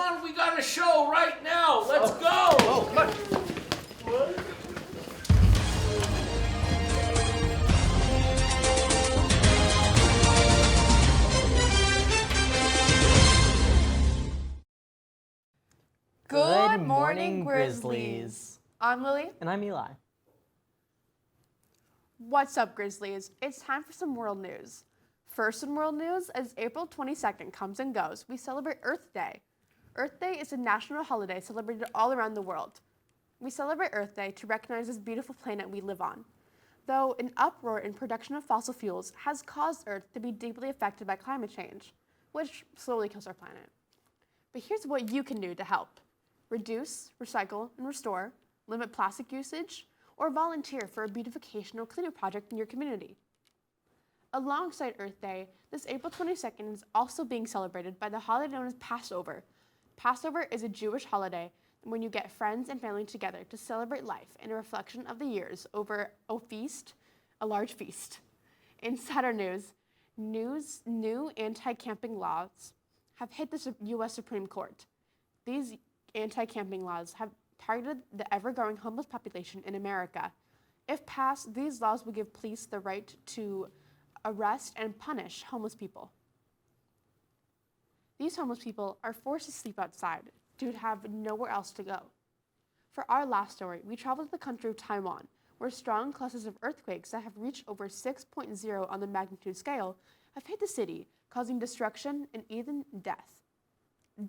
on, we got a show right now. Let's go. Oh, come on. What? Good morning, Grizzlies. I'm Lily. And I'm Eli. What's up, Grizzlies? It's time for some world news. First in world news, as April 22nd comes and goes, we celebrate Earth Day. Earth Day is a national holiday celebrated all around the world. We celebrate Earth Day to recognize this beautiful planet we live on. Though an uproar in production of fossil fuels has caused Earth to be deeply affected by climate change, which slowly kills our planet. But here's what you can do to help. Reduce, recycle, and restore, limit plastic usage, or volunteer for a beautification or cleanup project in your community. Alongside Earth Day, this April 22nd is also being celebrated by the holiday known as Passover. Passover is a Jewish holiday when you get friends and family together to celebrate life and a reflection of the years over a large feast. In sadder news, new anti-camping laws have hit the U.S. Supreme Court. These anti-camping laws have targeted the ever-growing homeless population in America. If passed, these laws will give police the right to arrest and punish homeless people. These homeless people are forced to sleep outside due to have nowhere else to go. For our last story, we traveled to the country of Taiwan, where strong clusters of earthquakes that have reached over 6.0 on the magnitude scale have hit the city, causing destruction and even death.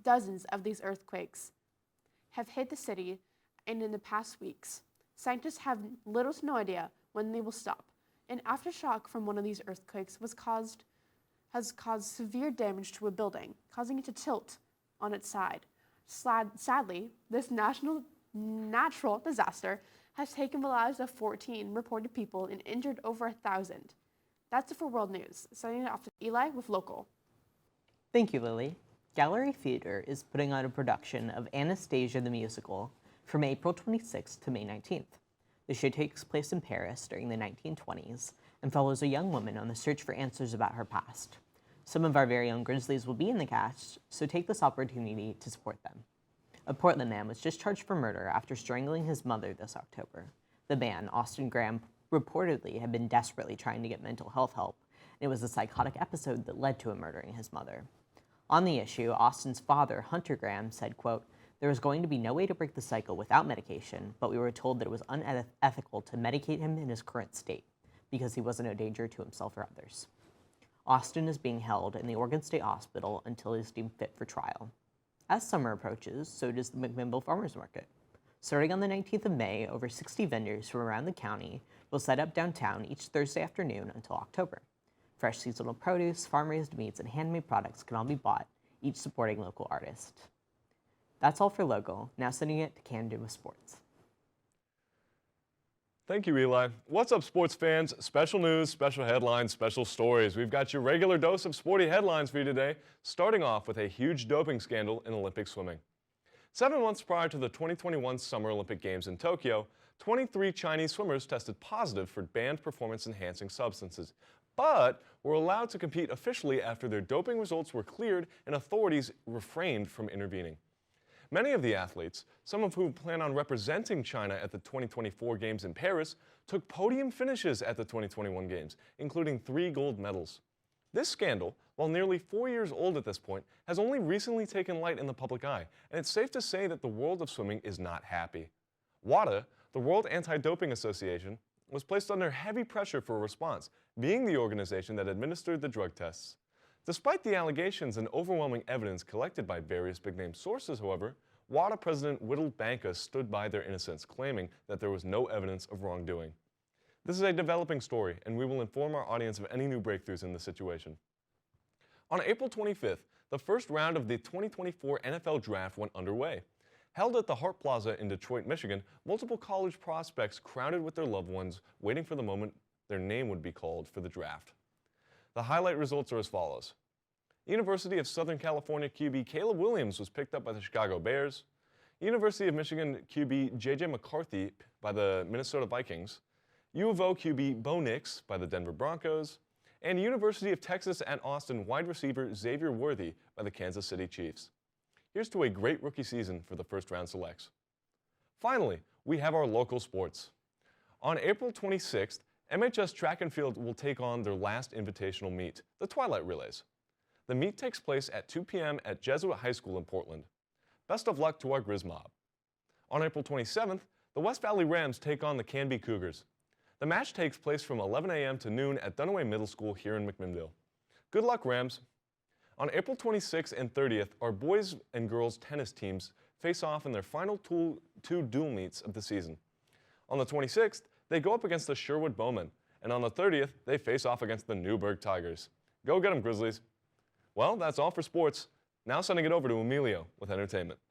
Dozens of these earthquakes have hit the city, and in the past weeks, scientists have little to no idea when they will stop. An aftershock from one of these earthquakes has caused severe damage to a building, causing it to tilt on its side. Sadly, this natural disaster has taken the lives of 14 reported people and injured over 1,000. That's it for World News. Sending it off to Eli with Local. Thank you, Lily. Gallery Theatre is putting on a production of Anastasia the Musical from April 26th to May 19th. The show takes place in Paris during the 1920s and follows a young woman on the search for answers about her past. Some of our very own Grizzlies will be in the cast, so take this opportunity to support them. A Portland man was just charged for murder after strangling his mother this October. The man, Austin Graham, reportedly had been desperately trying to get mental health help, and it was a psychotic episode that led to him murdering his mother. On the issue, Austin's father, Hunter Graham, said, quote, "There was going to be no way to break the cycle without medication, but we were told that it was unethical to medicate him in his current state because he wasn't a danger to himself or others." Austin is being held in the Oregon State Hospital until he is deemed fit for trial. As summer approaches, so does the McMinnville Farmers Market. Starting on the 19th of May, over 60 vendors from around the county will set up downtown each Thursday afternoon until October. Fresh seasonal produce, farm-raised meats, and handmade products can all be bought, each supporting local artists. That's all for Local. Now sending it to Camden with sports. Thank you, Eli. What's up, sports fans? Special news, special headlines, special stories. We've got your regular dose of sporty headlines for you today, starting off with a huge doping scandal in Olympic swimming. 7 months prior to the 2021 Summer Olympic Games in Tokyo, 23 Chinese swimmers tested positive for banned performance-enhancing substances, but were allowed to compete officially after their doping results were cleared and authorities refrained from intervening. Many of the athletes, some of whom plan on representing China at the 2024 Games in Paris, took podium finishes at the 2021 Games, including 3 gold medals. This scandal, while nearly 4 years old at this point, has only recently taken light in the public eye, and it's safe to say that the world of swimming is not happy. WADA, the World Anti-Doping Association, was placed under heavy pressure for a response, being the organization that administered the drug tests. Despite the allegations and overwhelming evidence collected by various big-name sources, however, WADA President Whittle Banka stood by their innocence, claiming that there was no evidence of wrongdoing. This is a developing story, and we will inform our audience of any new breakthroughs in the situation. On April 25th, the first round of the 2024 NFL Draft went underway. Held at the Hart Plaza in Detroit, Michigan, multiple college prospects crowded with their loved ones, waiting for the moment their name would be called for the draft. The highlight results are as follows. University of Southern California QB Caleb Williams was picked up by the Chicago Bears. University of Michigan QB J.J. McCarthy by the Minnesota Vikings. U of O QB Bo Nix by the Denver Broncos. And University of Texas at Austin wide receiver Xavier Worthy by the Kansas City Chiefs. Here's to a great rookie season for the first round selects. Finally, we have our local sports. On April 26th, MHS Track and Field will take on their last invitational meet, the Twilight Relays. The meet takes place at 2 p.m. at Jesuit High School in Portland. Best of luck to our Grizz Mob. On April 27th, the West Valley Rams take on the Canby Cougars. The match takes place from 11 a.m. to noon at Dunaway Middle School here in McMinnville. Good luck, Rams. On April 26th and 30th, our boys and girls tennis teams face off in their final two dual meets of the season. On the 26th, they go up against the Sherwood Bowmen, and on the 30th, they face off against the Newburgh Tigers. Go get them, Grizzlies. Well, that's all for sports. Now sending it over to Emilio with entertainment.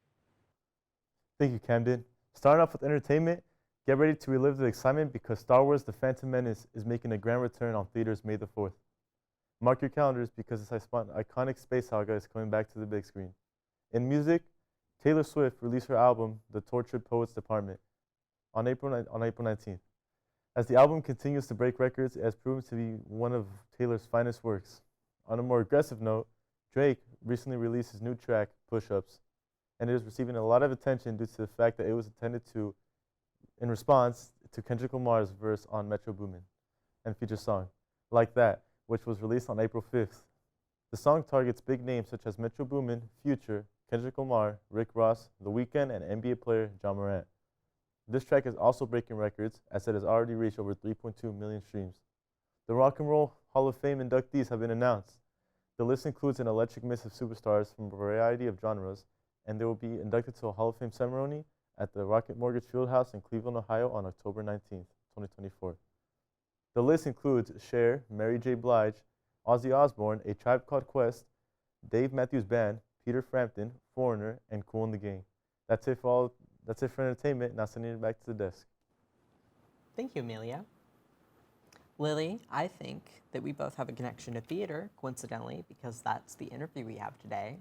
Thank you, Camden. Starting off with entertainment, get ready to relive the excitement because Star Wars The Phantom Menace is making a grand return on theaters May the 4th. Mark your calendars because this iconic space saga is coming back to the big screen. In music, Taylor Swift released her album, The Tortured Poets Department, on April 19th. As the album continues to break records, it has proven to be one of Taylor's finest works. On a more aggressive note, Drake recently released his new track, Push Ups, and it is receiving a lot of attention due to the fact that it was intended in response to Kendrick Lamar's verse on Metro Boomin and features song, Like That, which was released on April 5th. The song targets big names such as Metro Boomin, Future, Kendrick Lamar, Rick Ross, The Weeknd, and NBA player Ja Morant. This track is also breaking records as it has already reached over 3.2 million streams. The Rock and Roll Hall of Fame inductees have been announced. The list includes an electric mix of superstars from a variety of genres, and they will be inducted to a Hall of Fame ceremony at the Rocket Mortgage Fieldhouse in Cleveland, Ohio on October 19th, 2024. The list includes Cher, Mary J. Blige, Ozzy Osbourne, A Tribe Called Quest, Dave Matthews Band, Peter Frampton, Foreigner, and Kool and the Gang. That's it for entertainment. Now sending it back to the desk. Thank you, Amelia. Lily, I think that we both have a connection to theater, coincidentally, because that's the interview we have today.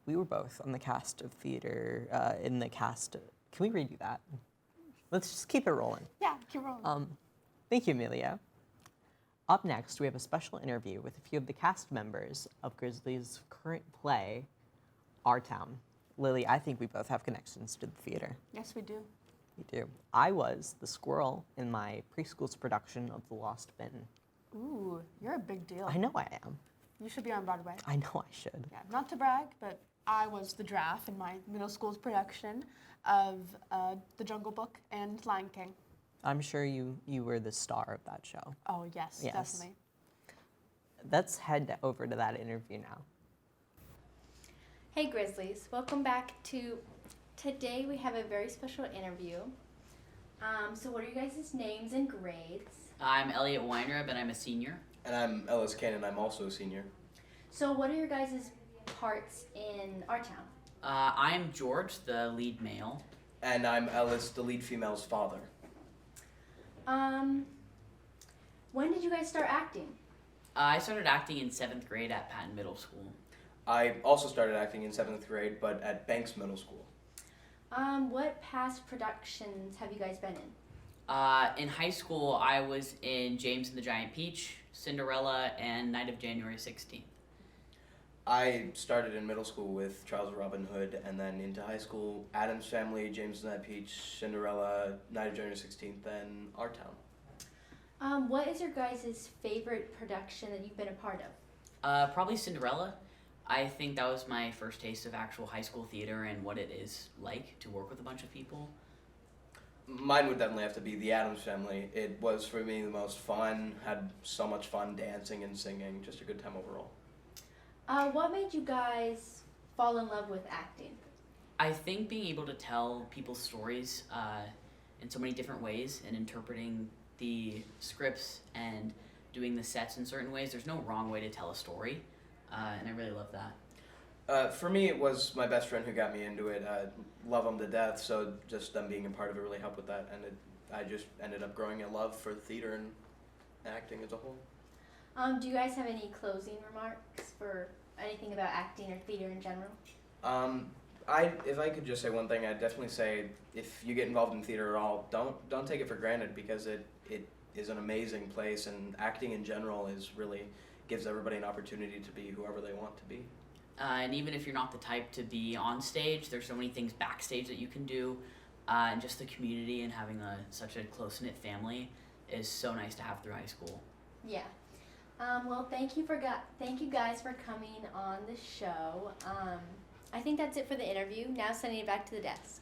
We were both on the cast of theater, can we redo that? Let's just keep it rolling. Yeah, keep rolling. Thank you, Amelia. Up next, we have a special interview with a few of the cast members of Grizzly's current play, Our Town. Lily, I think we both have connections to the theater. Yes, we do. We do. I was the squirrel in my preschool's production of The Lost Bin. Ooh, you're a big deal. I know I am. You should be on Broadway. I know I should. Yeah, not to brag, but I was the giraffe in my middle school's production of The Jungle Book and Lion King. I'm sure you were the star of that show. Oh, yes, Yes. definitely. Let's head over to that interview now. Hey Grizzlies, welcome back to today. We have a very special interview. So what are you guys' names and grades? I'm Elliot Weinreb and I'm a senior. And I'm Ellis Cannon, I'm also a senior. So what are your guys' parts in Our Town? I'm George, the lead male. And I'm Ellis, the lead female's father. When did you guys start acting? I started acting in 7th grade at Patton Middle School. I also started acting in 7th grade, but at Banks Middle School. What past productions have you guys been in? In high school, I was in James and the Giant Peach, Cinderella, and Night of January 16th. I started in middle school with Charles Robin Hood, and then into high school, Addams Family, James and the Giant Peach, Cinderella, Night of January 16th, and Our Town. What is your guys' favorite production that you've been a part of? Probably Cinderella. I think that was my first taste of actual high school theater and what it is like to work with a bunch of people. Mine would definitely have to be The Addams Family. It was, for me, the most fun, had so much fun dancing and singing, just a good time overall. What made you guys fall in love with acting? I think being able to tell people's stories in so many different ways and interpreting the scripts and doing the sets in certain ways, there's no wrong way to tell a story, and I really love that. For me, it was my best friend who got me into it. I love him to death, so just them being a part of it really helped with that, and I just ended up growing a love for theater and acting as a whole. Do you guys have any closing remarks for anything about acting or theater in general? If I could just say one thing, I'd definitely say if you get involved in theater at all, don't take it for granted because it is an amazing place, and acting in general is really gives everybody an opportunity to be whoever they want to be. and even if you're not the type to be on stage, there's so many things backstage that you can do, and just the community and having such a close-knit family is so nice to have through high school. Yeah. Well, thank you guys for coming on the show. I think that's it for the interview. Now sending it back to the desk.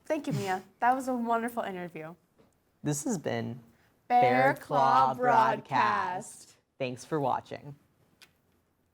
Thank you, Mia. That was a wonderful interview. This has been Bear Claw Broadcast. Thanks for watching.